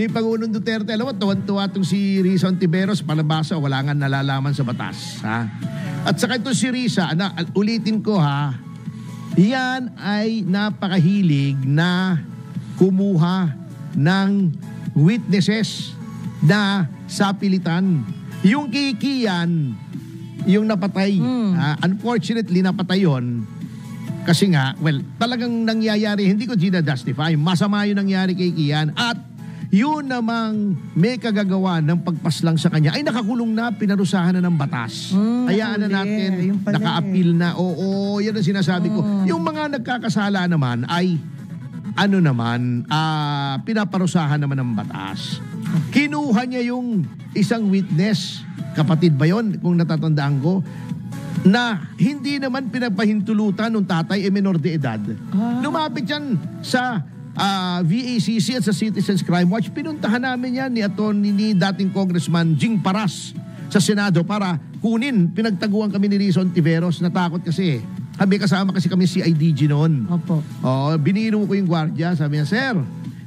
ni Pangulong Duterte. Alam mo, tuwan-tuwa itong si Risa Ontiveros, palabasa, wala nga nalalaman sa batas. Ha? At saka ito si Risa, ulitin ko ha, yan ay napakahilig na kumuha ng witnesses na sapilitan. Yung Kikian, yung napatay, unfortunately napatay yun. Kasi nga, well, talagang nangyayari, hindi ko ginadustify, masama yung nangyari kay Kian. At yun namang may kagagawa ng pagpaslang sa kanya, ay nakakulong na, pinarusahan na ng batas. Hayaan na natin, naka-appeal na. Oo, yan ang sinasabi ko. Yung mga nagkakasala naman ay, pinaparusahan naman ng batas. Kinuha niya yung isang witness, kapatid ba yun, kung natatandaan ko, na hindi naman pinapahintulutan ng tatay menor de edad. Lumapit yan sa VACC at sa Citizens Crime Watch. Pinuntahan namin yan ni dating Congressman Jing Paras sa Senado para kunin. Pinagtaguan kami ni Risa Ontiveros. Natakot kasi. Kasama kasi kami CIDG noon. Opo. Biniro ko yung gwardiya. Sabi niya, Sir,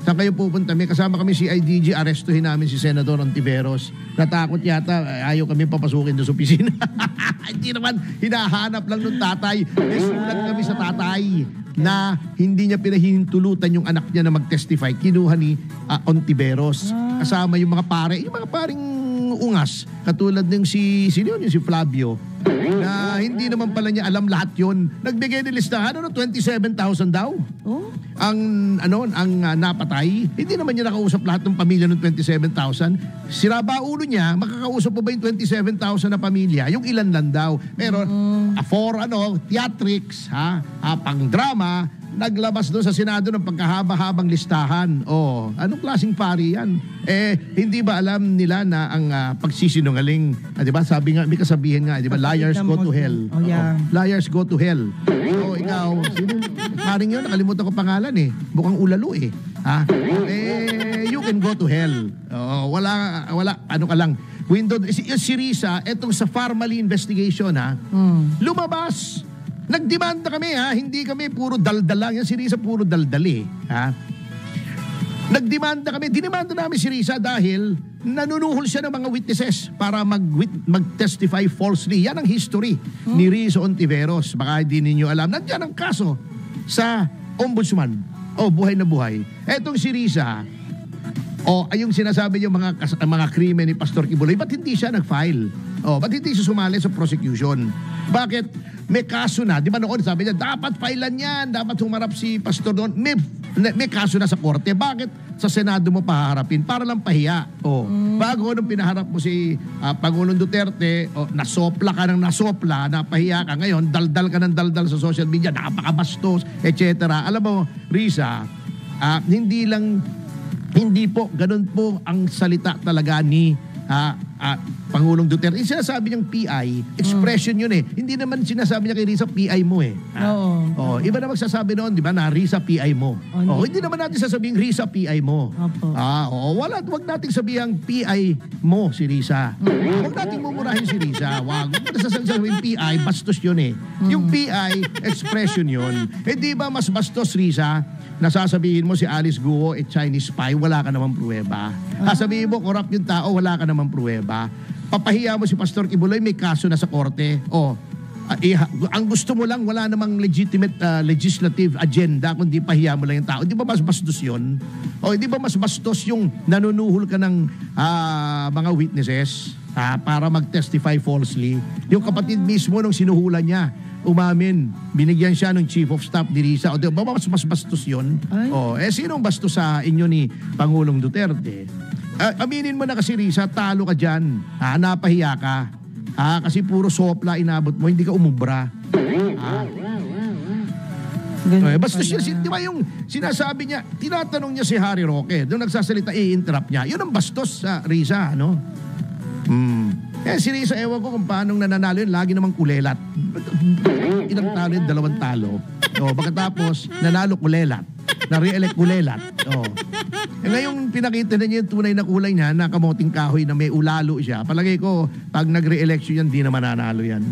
saan kayo pupunta? May kasama kami CIDG, arestuhin namin si Senador Ontiveros. Natakot yata, ayaw kami papasukin doon sa opisina. Hindi naman, hinahanap lang ng tatay. May sulat kami sa tatay na hindi niya pinahintulutan yung anak niya na mag-testify. Kinuha ni Ontiveros. Kasama yung mga pare, yung mga paring ungas. Katulad ng si Flavio. Na hindi naman pala niya alam lahat yun. Nagbigay ng listahan, 27,000 daw. Ang napatay. Hindi naman niya nakausap lahat ng pamilya ng 27,000. Siraba ulo niya, makakausap pa ba yung 27,000 na pamilya? Yung ilan lang daw. Pero for theatrics, pang drama, naglabas doon sa Senado ng pagkahaba-habang listahan. Anong klaseng pari yan? Hindi ba alam nila na ang pagsisinungaling, di ba? Sabi nga, may kasabihin nga, di ba? Liars go to hell. Liars go to hell. Ikaw, paring yun, nakalimutan ko pangalan Mukhang ulalo you can go to hell. Wala, ano ka lang. Si Risa, etong sa Farmally investigation, lumabas. Nagdemanda kami hindi kami puro daldal lang. Yan si Risa puro daldal Nagdemanda kami, dinemanda namin si Risa dahil nanunuhol siya ng mga witnesses para mag-testify falsely. Yan ang history ni Risa Ontiveros. Baka hindi ninyo alam. Nandiyan ang kaso sa ombudsman. Buhay na buhay. Etong si Risa, ayong sinasabi niyo mga krimen ni Pastor Kibuloy, ba't hindi siya nag-file? Ba't hindi siya sumali sa prosecution? Bakit? May kaso na, di ba noon sabi niya, dapat filean yan, dapat humarap si Pastor doon. May kaso na sa korte. Bakit sa Senado mo paharapin? Para lang pahiya. Bago nung pinaharap mo si Pangulong Duterte, nasopla ka ng nasopla, napahiya ka ngayon, daldal ka ng daldal sa social media, napakabastos, etc. Alam mo, Risa, hindi po, ganun po ang salita talaga ni Pangulong Duterte. Yung sinasabi niyang PI, expression yun Hindi naman sinasabi niya kay Risa, PI mo iba na magsasabi noon, di ba, na Risa, PI mo. Hindi naman natin sasabihin Risa, PI mo. Wag nating sabihin PI mo si Risa. Wag nating mumurahin si Risa. Wag natin sasabihin PI, bastos yun Yung PI, expression yun. Di ba mas bastos, Risa, nasasabihin mo si Alice Guo Chinese spy, wala ka namang pruweba. Sasabihin mo, corrupt yung tao, wala ka namang pruweba. Papahiya mo si Pastor Kibuloy, may kaso na sa korte. Ang gusto mo lang, wala namang legitimate legislative agenda, kundi pahiya mo lang yung tao. Di ba mas bastos yun? Di ba mas bastos yung nanunuhol ka ng mga witnesses para mag-testify falsely? Yung kapatid mismo nung sinuhulan niya, umamin, binigyan siya ng chief of staff ni Risa. Di ba mas bastos yun? Sinong bastos sa inyo ni Pangulong Duterte? Aminin mo na kasi, Risa, talo ka dyan. Napahiya ka. Kasi puro sopla inabot mo, hindi ka umubra. Bastos siya. Di ba yung sinasabi niya, tinatanong niya si Harry Roque, doon nagsasalita, i-interrupt niya. Yun ang bastos sa Risa, si Risa, ewan ko kung paano nananalo yun, lagi namang kulelat. Ilang talo yun, 2 talo. Pagkatapos, nanalo kulelat. Na-re-elect kulelat. Ngayon, pinakita na niya yung tunay na kulay niya, na kamoting kahoy na may ulalo siya. Palagay ko, pag nag-re-election yan, di na mananalo yan.